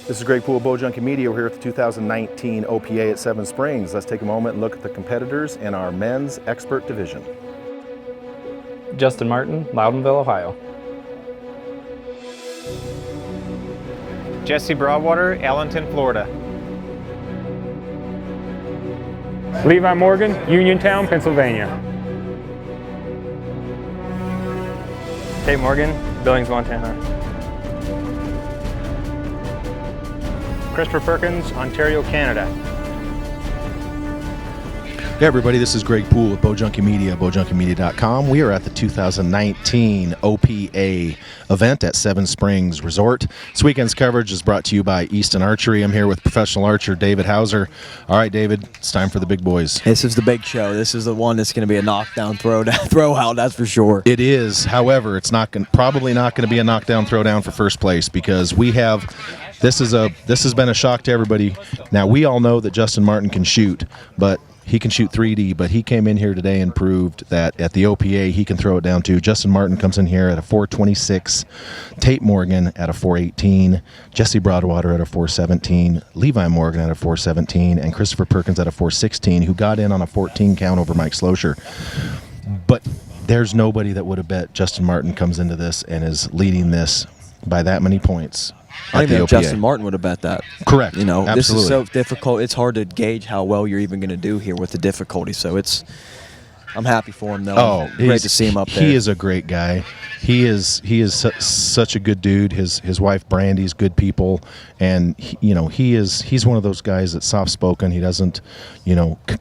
This is Greg Poole, Bowjunky Media. We're here at the 2019 OPA at Seven Springs. Let's take a moment and look at the competitors in our men's expert division. Justin Martin, Loudonville, Ohio. Jesse Broadwater, Allenton, Florida. Levi Morgan, Uniontown, Pennsylvania. Tate Morgan, Billings, Montana. Chris Perkins, Ontario, Canada. Hey everybody, this is Greg Poole at Bowjunky Media, bowjunkymedia.com. We are at the 2019 OPA event at Seven Springs Resort. This weekend's coverage is brought to you by Easton Archery. I'm here with professional archer David Hauser. All right, David, it's time for the big boys. This is the big show. This is the one that's going to be a knockdown throw out, that's for sure. It is. However, it's probably not going to be a knockdown throwdown for first place because we have. This has been a shock to everybody. Now we all know that Justin Martin can shoot, but he can shoot 3D, but he came in here today and proved that at the OPA he can throw it down too. Justin Martin comes in here at a 426, Tate Morgan at a 418, Jesse Broadwater at a 417, Levi Morgan at a 417, and Christopher Perkins at a 416, who got in on a 14 count over Mike Slosher. But there's nobody that would have bet Justin Martin comes into this and is leading this by that many points. I think Justin Martin would have bet that. Correct. You know, absolutely. This is so difficult. It's hard to gauge how well you're even going to do here with the difficulty. So I'm happy for him though. Oh, great to see him up there. He is a great guy. He is such a good dude. His wife Brandy's good people, and he's one of those guys that's soft spoken. He doesn't,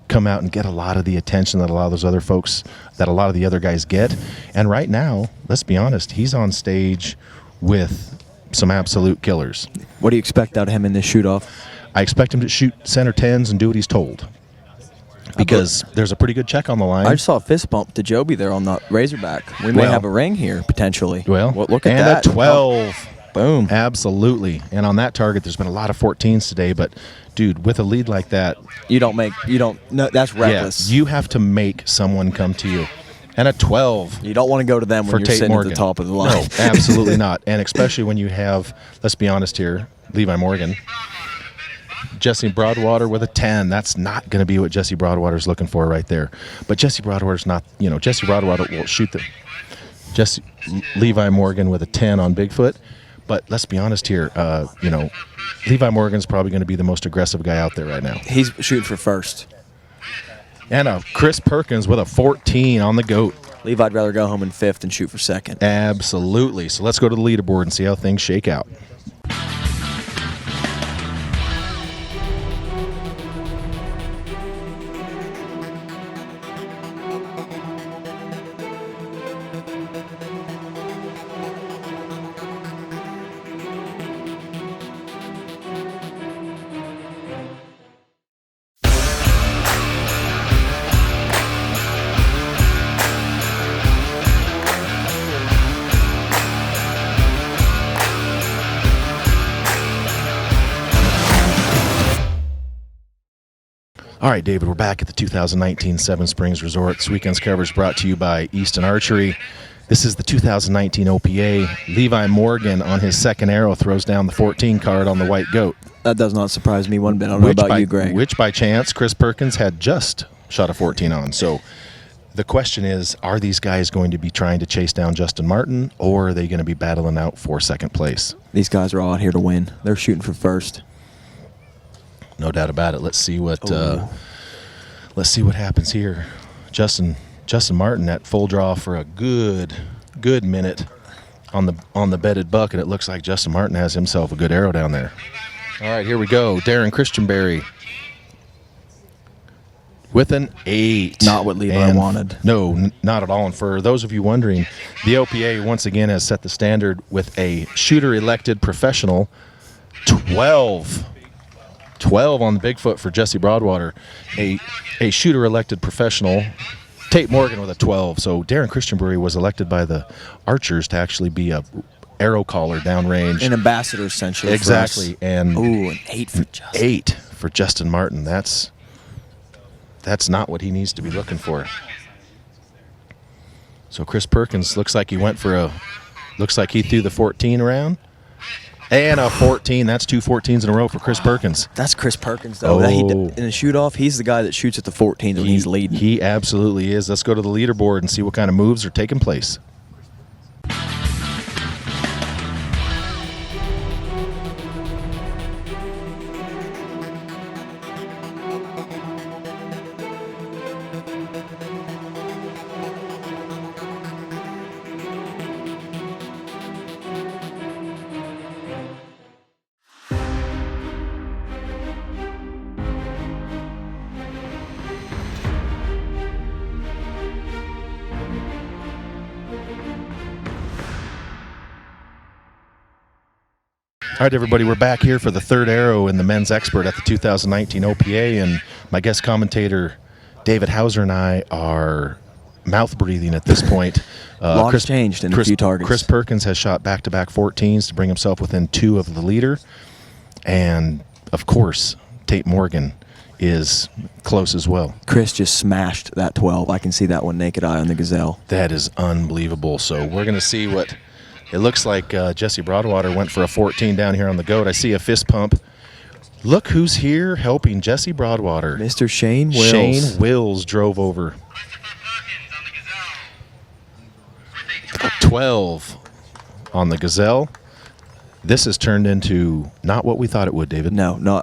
come out and get a lot of the attention that a lot of those other folks, that a lot of the other guys get. And right now, let's be honest, he's on stage with some absolute killers. What do you expect out of him in this shoot-off? I expect him to shoot center tens and do what he's told, because there's a pretty good check on the line. I just saw a fist bump to Joby there on the Razorback. We may have a ring here, potentially. Well, look at that. And a 12. Boom. Absolutely. And on that target, there's been a lot of 14s today, but, dude, with a lead like that... No, that's reckless. Yeah, you have to make someone come to you. And a 12. You don't want to go to them when you're sitting Morgan. at the top of the line. No, absolutely not. And especially when you have, let's be honest here, Levi Morgan, Jesse Broadwater with a 10. That's not going to be what Jesse Broadwater's looking for right there. But Jesse Broadwater's not, Jesse Broadwater will shoot Levi Morgan with a 10 on Bigfoot. But let's be honest here, Levi Morgan's probably going to be the most aggressive guy out there right now. He's shooting for first. And a Chris Perkins with a 14 on the goat. Levi'd rather go home in fifth and shoot for second. Absolutely. So let's go to the leaderboard and see how things shake out. All right, David, we're back at the 2019 Seven Springs Resort. This weekend's coverage brought to you by Easton Archery. This is the 2019 OPA. Levi Morgan on his second arrow throws down the 14 card on the white goat. That does not surprise me one bit. I don't know about you, Greg. Which by chance Chris Perkins had just shot a 14 on. So the question is, are these guys going to be trying to chase down Justin Martin, or are they going to be battling out for second place? These guys are all out here to win. They're shooting for first. No doubt about it. Let's see what happens here. Justin Martin at full draw for a good minute on the bedded buck, and it looks like Justin Martin has himself a good arrow down there. All right, here we go. Darren Christianberry with an 8. Not what Levi wanted. No, not at all. And for those of you wondering, the OPA once again has set the standard with a shooter-elected professional 12 on the Bigfoot for Jesse Broadwater, a shooter-elected professional, Tate Morgan with a 12. So Darren Christianberry was elected by the archers to actually be a arrow caller downrange. An ambassador, essentially. Exactly. And an 8 for Justin. 8 for Justin Martin. That's not what he needs to be looking for. So Chris Perkins looks like he threw the 14 around. And a 14. That's 2 14s in a row for Chris Perkins. That's Chris Perkins, though. Oh. In a shoot-off, he's the guy that shoots at the 14s when he's leading. He absolutely is. Let's go to the leaderboard and see what kind of moves are taking place. All right, everybody, we're back here for the third arrow in the men's expert at the 2019 OPA, and my guest commentator, David Hauser, and I are mouth-breathing at this point. Lots changed in a few targets. Chris Perkins has shot back-to-back 14s to bring himself within 2 of the leader, and, of course, Tate Morgan is close as well. Chris just smashed that 12. I can see that one naked eye on the Gazelle. That is unbelievable. So we're going to see what... It looks like Jesse Broadwater went for a 14 down here on the goat. I see a fist pump. Look who's here helping Jesse Broadwater. Mr. Shane Wills. Shane Wills drove over. 12 on the Gazelle. This has turned into not what we thought it would, David. No,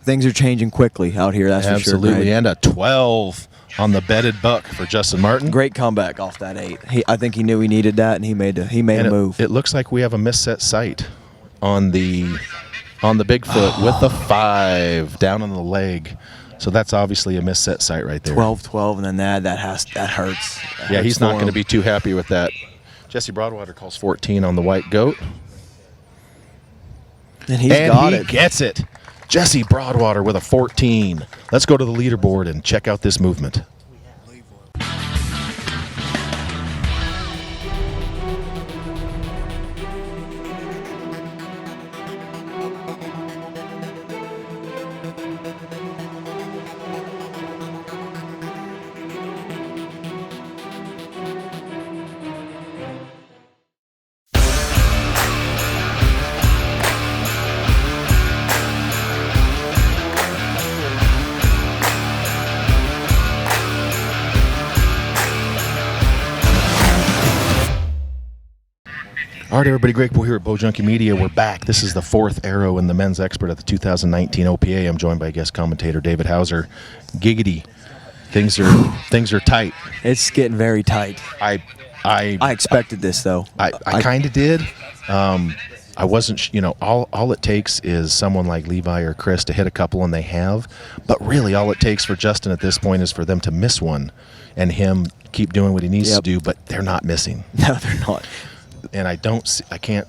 things are changing quickly out here, that's Absolutely. for sure. Absolutely, And a 12 on the bedded buck for Justin Martin. Great comeback off that 8. I think he knew he needed that, and he made a move. It looks like we have a misset sight on the Bigfoot with the 5 down on the leg. So that's obviously a misset sight right there. 12, and then that hurts. Yeah, he's not going to be too happy with that. Jesse Broadwater calls 14 on the white goat. And he gets it. Jesse Broadwater with a 14. Let's go to the leaderboard and check out this movement. All right, everybody, great. We're here at Bowjunky Media. We're back. This is the 4th arrow in the men's expert at the 2019 OPA. I'm joined by guest commentator David Hauser. Giggity, things are tight. It's getting very tight. I expected this, though. I kind of did. I wasn't, all it takes is someone like Levi or Chris to hit a couple, and they have. But really, all it takes for Justin at this point is for them to miss one and him keep doing what he needs to do, but they're not missing. No, they're not. And I can't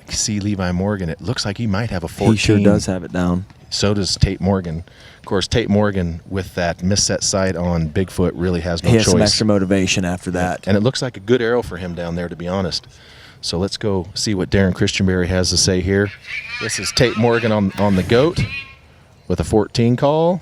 see Levi Morgan. It looks like he might have a 14. He sure does have it down. So does Tate Morgan. Of course, Tate Morgan with that misset sight on Bigfoot really has no choice. He has some extra motivation after that. And it looks like a good arrow for him down there, to be honest. So let's go see what Darren Christianberry has to say here. This is Tate Morgan on the goat with a 14 call.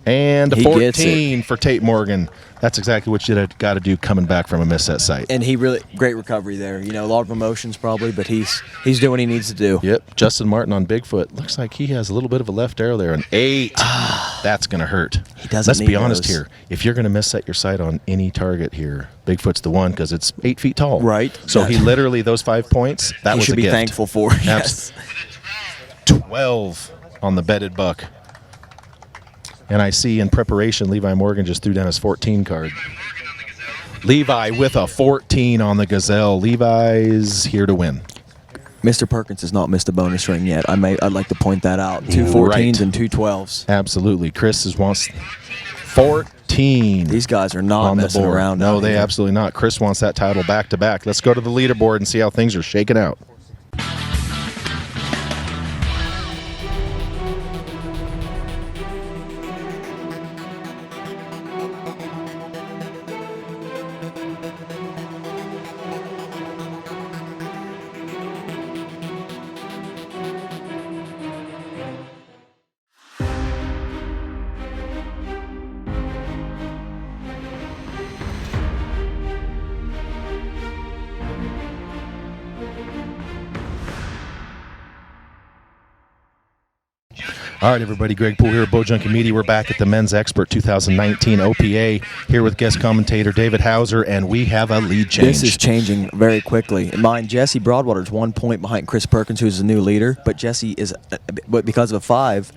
And a 14 for Tate Morgan. That's exactly what you got to do coming back from a misset sight. And he really, great recovery there. A lot of emotions probably, but he's doing what he needs to do. Yep. Justin Martin on Bigfoot. Looks like he has a little bit of a left arrow there. An 8. That's going to hurt. He doesn't Let's need be honest those. here. If you're going to misset your sight on any target here, Bigfoot's the one because it's 8 feet tall. Right. So he literally, those 5 points, that was a gift. He should be thankful for. Yes. 12 on the bedded buck. And I see in preparation, Levi Morgan just threw down his 14 card. Levi with a 14 on the Gazelle. Levi's here to win. Mr. Perkins has not missed a bonus ring yet. I'd like to point that out. 2 14s and 2 12s. Absolutely. Chris wants 14. These guys are not on the messing board. around. No, they absolutely not. Chris wants that title back to back. Let's go to the leaderboard and see how things are shaking out. All right, everybody. Greg Poole here at Bowjunky Media. We're back at the Men's Expert 2019 OPA here with guest commentator David Hauser, and we have a lead change. This is changing very quickly. In mind, Jesse Broadwater's 1 point behind Chris Perkins, who's the new leader, but Jesse is, but because of a 5,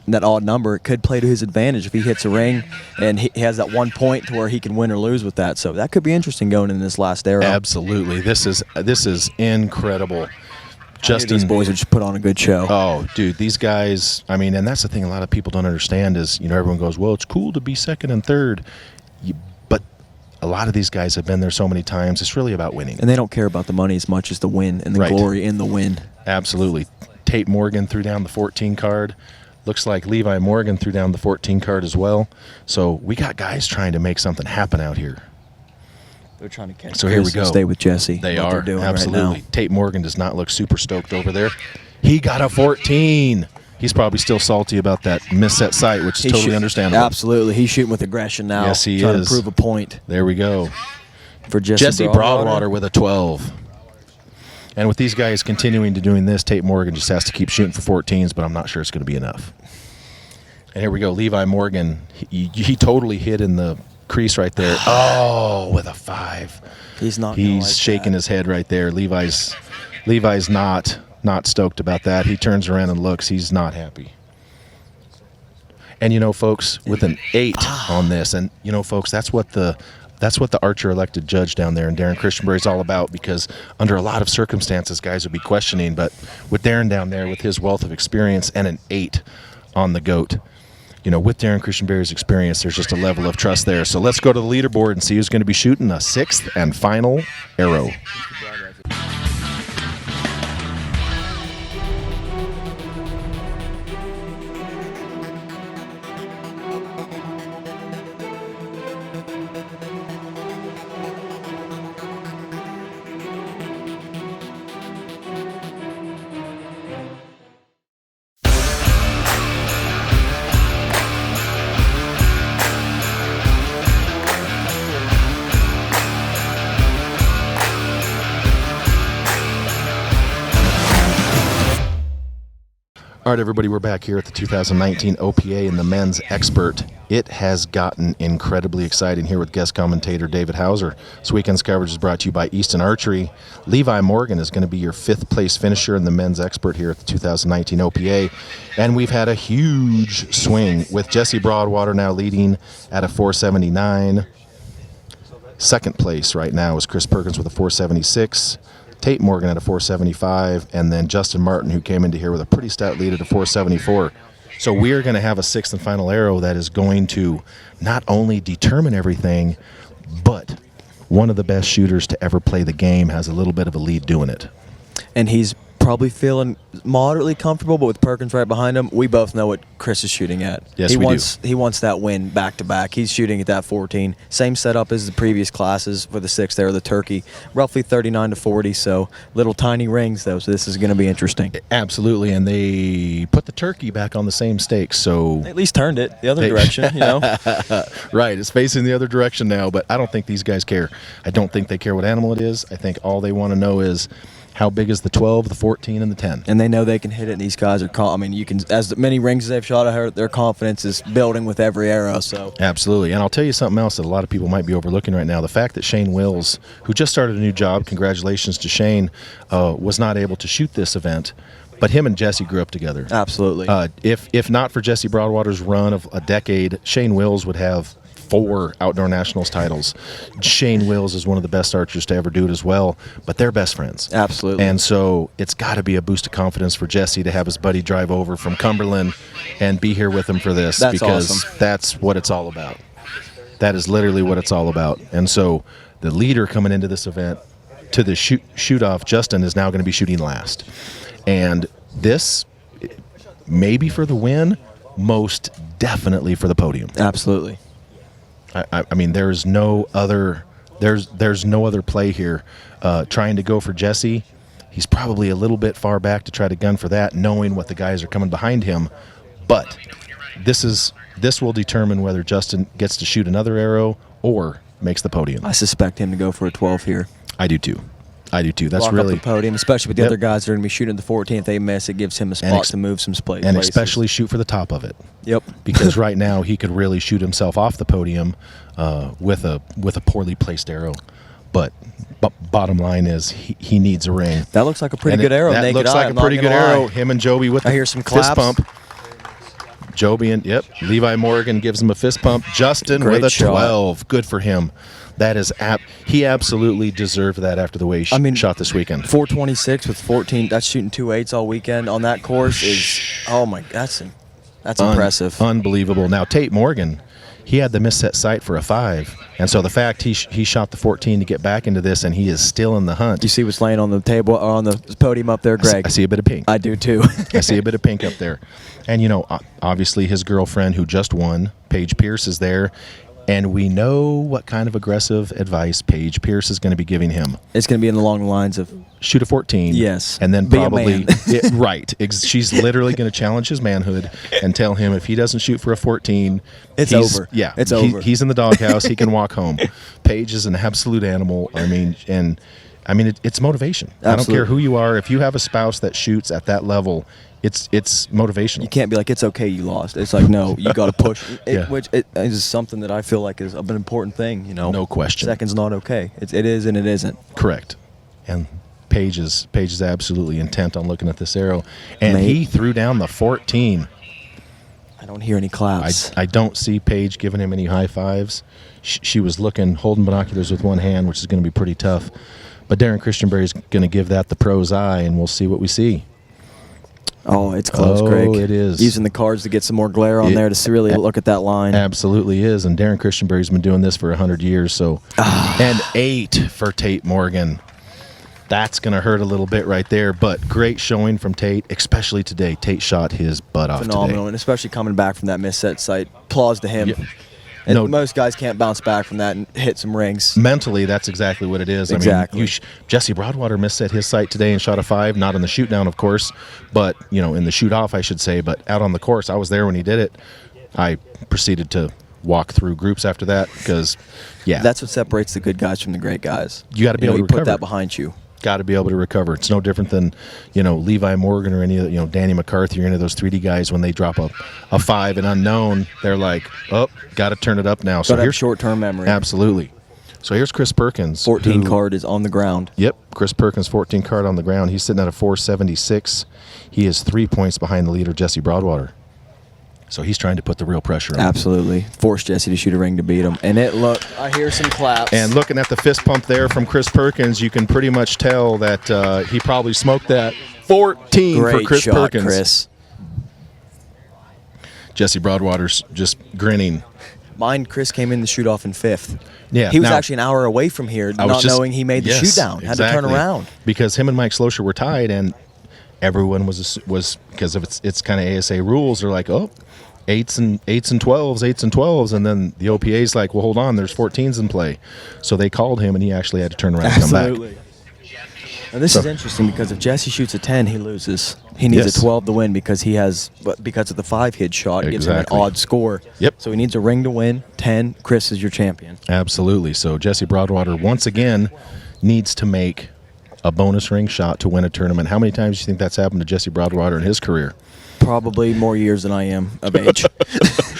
that odd number, it could play to his advantage if he hits a ring and he has that 1 point to where he can win or lose with that. So that could be interesting going in this last era. Absolutely. This is incredible. Justin, these boys would just put on a good show. Oh, dude, these guys, I mean, and that's the thing a lot of people don't understand is, everyone goes, well, it's cool to be second and third. But a lot of these guys have been there so many times. It's really about winning. And they don't care about the money as much as the win and the glory in the win. Absolutely. Tate Morgan threw down the 14 card. Looks like Levi Morgan threw down the 14 card as well. So we got guys trying to make something happen out here. They're trying to catch. So here we go. Stay with Jesse. They what are they're doing absolutely. Right now. Tate Morgan does not look super stoked over there. He got a 14. He's probably still salty about that misset sight, which is totally understandable. Absolutely, he's shooting with aggression now. Yes, he trying is. to prove a point. There we go. For Jesse Broadwater with a 12. And with these guys continuing to doing this, Tate Morgan just has to keep shooting for 14s, but I'm not sure it's going to be enough. And here we go. Levi Morgan, he totally hit in the crease right there. Oh, with a 5. He's not. He's shaking his head right there. Levi's not stoked about that. He turns around and looks. He's not happy. And folks, with an 8 on this, and folks, that's what the Archer elected judge down there in Darren Christianberry is all about, because under a lot of circumstances, guys would be questioning, but with Darren down there with his wealth of experience and an 8 on the GOAT, with Darren Christianberry's experience, there's just a level of trust there. So let's go to the leaderboard and see who's going to be shooting a 6th and final arrow. All right, everybody, we're back here at the 2019 OPA in the Men's Expert. It has gotten incredibly exciting here with guest commentator David Hauser. This weekend's coverage is brought to you by Easton Archery. Levi Morgan is going to be your 5th place finisher in the Men's Expert here at the 2019 OPA. And we've had a huge swing with Jesse Broadwater now leading at a 479. Second place right now is Chris Perkins with a 476. Tate Morgan at a 475, and then Justin Martin, who came into here with a pretty stout lead at a 474. So we are going to have a 6th and final arrow that is going to not only determine everything, but one of the best shooters to ever play the game has a little bit of a lead doing it. And he's probably feeling moderately comfortable, but with Perkins right behind him, we both know what Chris is shooting at. Yes, he we wants, do. He wants that win back-to-back. He's shooting at that 14. Same setup as the previous classes for the 6th there, the turkey. Roughly 39 to 40, so little tiny rings, though, so this is going to be interesting. Absolutely, and they put the turkey back on the same stake, so... They at least turned it the other direction, Right, it's facing the other direction now, but I don't think these guys care. I don't think they care what animal it is. I think all they want to know is how big is the 12, the 14, and the 10. And they know they can hit it, and these guys are, you can, as many rings as they've shot at her, their confidence is building with every arrow, so. Absolutely, and I'll tell you something else that a lot of people might be overlooking right now. The fact that Shane Wills, who just started a new job, congratulations to Shane, was not able to shoot this event, but him and Jesse grew up together. Absolutely. If not for Jesse Broadwater's run of a decade, Shane Wills would have 4 Outdoor Nationals titles. Shane Wills is one of the best archers to ever do it as well, but they're best friends. Absolutely. And so it's got to be a boost of confidence for Jesse to have his buddy drive over from Cumberland and be here with him for this. That's because awesome. That's what it's all about. That is literally what it's all about. And so the leader coming into this event to the shoot-off, Justin, is now going to be shooting last. And this, maybe for the win, most definitely for the podium. Absolutely. I mean, there's no other play here. Trying to go for Jesse, he's probably a little bit far back to try to gun for that, knowing what the guys are coming behind him. But this will determine whether Justin gets to shoot another arrow or makes the podium. I suspect him to go for a 12 here. I do too. I do too. That's Lock really up the podium, especially with the Yep. other guys that are going to be shooting the 14. If they miss, it gives him a spot to move some places. and especially shoot for the top of it. Yep. Because right now he could really shoot himself off the podium with a poorly placed arrow. But bottom line is he needs a ring. That looks like a pretty And good arrow. That naked looks eye, like I'm a pretty not good gonna arrow. lie. Him and Joby with I the hear some fist claps. pump. Joby and Levi Morgan gives him a fist pump. Justin Great with a shot. 12. Good for him. That is he absolutely deserved that after the way he shot this weekend. 426 with 14. That's shooting 2.8s all weekend on that course is that's impressive. Unbelievable. Now Tate Morgan, he had the misset sight for a 5, and so the fact he shot the 14 to get back into this, and he is still in the hunt. You see what's laying on the table or on the podium up there, Greg? I see a bit of pink. I do too. I see a bit of pink up there. And, obviously his girlfriend who just won, Paige Pierce, is there. And we know what kind of aggressive advice Paige Pierce is going to be giving him. It's going to be along the lines of Shoot a 14. Yes. And then Be a probably, man. right. She's literally going to challenge his manhood and tell him if he doesn't shoot for a 14, It's he's- over. Yeah. It's over. He's in the doghouse. He can walk home. Paige is an absolute animal. It's motivation. I don't Absolutely. care who you are. If you have a spouse that shoots at that level, it's motivational. you can't be like, it's okay, you lost. It's like, no, you got to push. Yeah. Which is something that I feel like is an important thing. No question. Second's not okay. It is and it isn't. Correct. And Paige is absolutely intent on looking at this arrow. And he threw down the 14. I don't hear any claps. I don't see Paige giving him any high fives. She was holding binoculars with one hand, which is going to be pretty tough. But Darren Christianberry is going to give that the pro's eye, and we'll see what we see. Oh, it's close, Greg. It is. Using the cards to get some more glare on there to really look at that line. Absolutely is. And Darren Christianberry's been doing this for 100 years. So, and 8 for Tate Morgan. That's going to hurt a little bit right there. But great showing from Tate, especially today. Tate shot his butt off Phenomenal, today. and especially coming back from that misset sight. Applause to him. Yeah. And No. most guys can't bounce back from that and hit some rings. Mentally, that's exactly what it is. Exactly. Jesse Broadwater misset his sight today and shot a 5, not in the shoot down, of course, but in the shoot off, I should say. But out on the course, I was there when he did it. I proceeded to walk through groups after that because, That's what separates the good guys from the great guys. You gotta be able to you put recover. that behind you. got to be able to recover. It's no different than Levi Morgan or any of Danny McCarthy or any of those 3D guys when they drop a 5 and unknown. They're like, oh, got to turn it up now. So here's short-term memory. Absolutely. So here's Chris Perkins. 14 card is on the ground. Yep, Chris Perkins, 14 card on the ground. He's sitting at a 476. He is 3 points behind the leader, Jesse Broadwater. So he's trying to put the real pressure on. Absolutely. Force Jesse to shoot a ring to beat him. And I hear some claps. And looking at the fist pump there from Chris Perkins, you can pretty much tell that he probably smoked that. 14 Great for Chris shot, Perkins. Chris. Jesse Broadwater's just grinning. Chris came in the shoot off in 5th. Yeah, he was now- actually an hour away from here, not knowing he made the shoot down. Had to turn around. Because him and Mike Slosher were tied, and everyone was because of it's kind of ASA rules. They're like, oh, 8s and 12s, and then the OPA's like, well, hold on, there's 14s in play. So they called him, and he actually had to turn around and come back. And this is interesting because if Jesse shoots a 10, he loses. He needs Yes. a 12 to win because of the 5 hit shot, it gives him Exactly. an odd score. Yep. So he needs a ring to win. 10, Chris is your champion. Absolutely. So Jesse Broadwater once again needs to make a bonus ring shot to win a tournament. How many times do you think that's happened to Jesse Broadwater in his career? Probably more years than I am of age,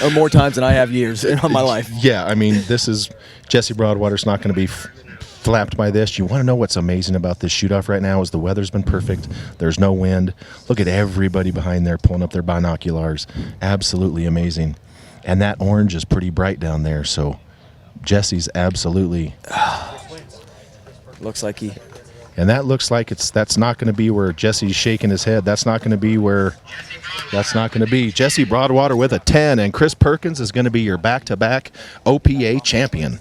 or more times than I have years in my life. Yeah, I mean, this is Jesse Broadwater's not going to be flapped by this. You want to know what's amazing about this shoot-off right now is the weather's been perfect. There's no wind. Look at everybody behind there pulling up their binoculars. Absolutely amazing. And that orange is pretty bright down there, so Jesse's absolutely... Looks like he... And that looks like that's not going to be where Jesse's shaking his head. That's not going to be where... That's not going to be. Jesse Broadwater with a 10, and Chris Perkins is going to be your back-to-back OPA champion.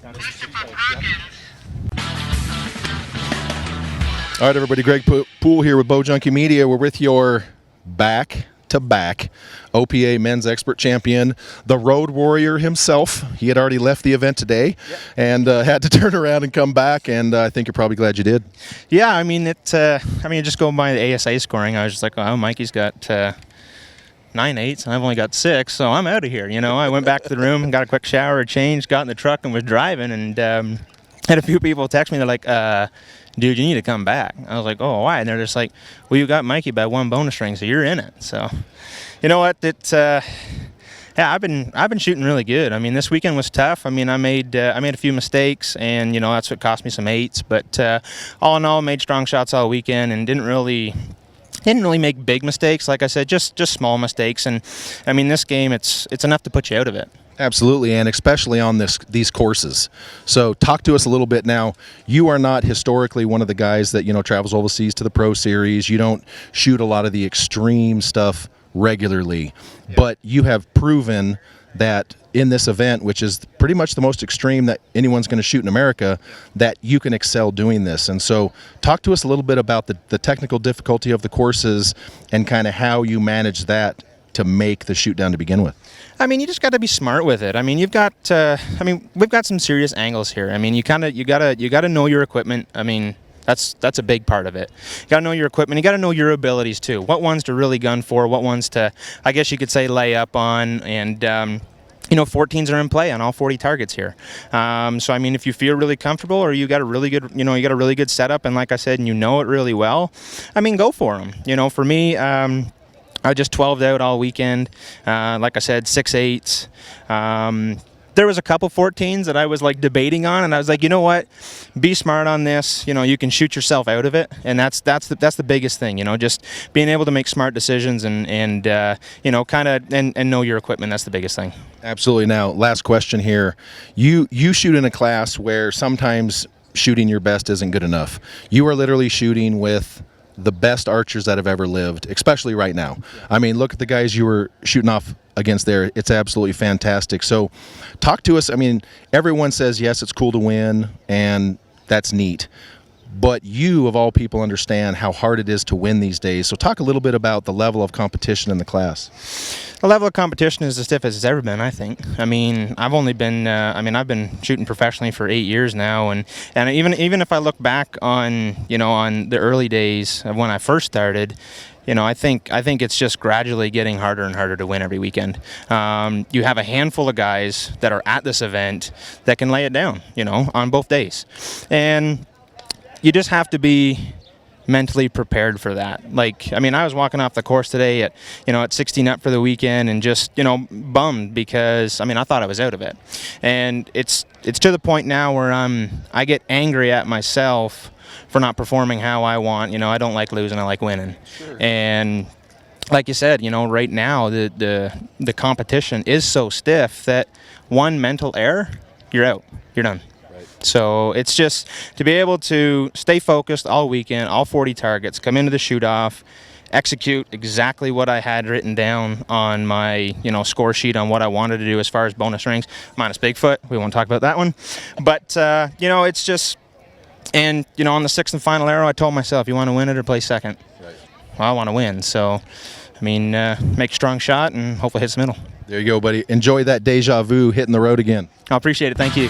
All right, everybody. Greg Poole here with Bowjunky Media. We're with your back-to-back OPA men's expert champion, the road warrior himself. He had already left the event today and had to turn around and come back, and I think you're probably glad you did. Yeah, I mean, just going by the ASA scoring, I was just like, oh, Mikey's got 9 8s, and I've only got 6, so I'm out of here. I went back to the room, got a quick shower, changed, got in the truck, and was driving, and had a few people text me. They're like, dude, you need to come back. I was like, oh, why? And they're just like, well, you got Mikey by 1 bonus string, so you're in it. So, you know what? Yeah, I've been shooting really good. I mean, this weekend was tough. I mean, I made a few mistakes, and that's what cost me some 8s. But all in all, made strong shots all weekend, and didn't really make big mistakes. Like I said, just small mistakes. And I mean, this game, it's enough to put you out of it. Absolutely, and especially on these courses. So talk to us a little bit now. You are not historically one of the guys that travels overseas to the Pro Series. You don't shoot a lot of the extreme stuff regularly, but you have proven that in this event, which is pretty much the most extreme that anyone's going to shoot in America, that you can excel doing this. And so talk to us a little bit about the technical difficulty of the courses and kind of how you manage that to make the shoot down to begin with. I mean, you just got to be smart with it. I mean, we've got some serious angles here. I mean, you got to know your equipment. I mean, that's a big part of it. You got to know your equipment. You got to know your abilities too. What ones to really gun for, what ones to, I guess you could say, lay up on, and 14s are in play on all 40 targets here. So I mean, if you feel really comfortable, or you got a really good setup, and like I said, and you know it really well, I mean, go for them. For me, I just 12'd out all weekend. Like I said, 6 8s. There was a couple 14s that I was like debating on, and I was like, you know what? Be smart on this. You can shoot yourself out of it, and that's the biggest thing. Just being able to make smart decisions and know your equipment. That's the biggest thing. Absolutely. Now, last question here. You shoot in a class where sometimes shooting your best isn't good enough. You are literally shooting with the best archers that have ever lived, especially right now. I mean, look at the guys you were shooting off against there. It's absolutely fantastic. So talk to us. I mean, everyone says, yes, it's cool to win, and that's neat. But you, of all people, understand how hard it is to win these days. So talk a little bit about the level of competition in the class. The level of competition is the stiffest it's ever been, I think. I mean, I've been shooting professionally for 8 years now, and even if I look back on the early days of when I first started, I think it's just gradually getting harder and harder to win every weekend. You have a handful of guys that are at this event that can lay it down, on both days, and you just have to be mentally prepared for that. Like, I mean, I was walking off the course today at 16 up for the weekend, and just bummed because I thought I was out of it, and it's to the point now where I get angry at myself for not performing how I want. I don't like losing, I like winning. Sure. And like you said, right now the competition is so stiff that one mental error, you're out, you're done. So it's just to be able to stay focused all weekend, all 40 targets, come into the shoot-off, execute exactly what I had written down on my score sheet on what I wanted to do as far as bonus rings, minus Bigfoot. We won't talk about that one. But, it's just, and, on the 6th and final arrow, I told myself, you want to win it or play second? Right. Well, I want to win. So, make a strong shot and hopefully hit the middle. There you go, buddy. Enjoy that deja vu hitting the road again. I appreciate it. Thank you.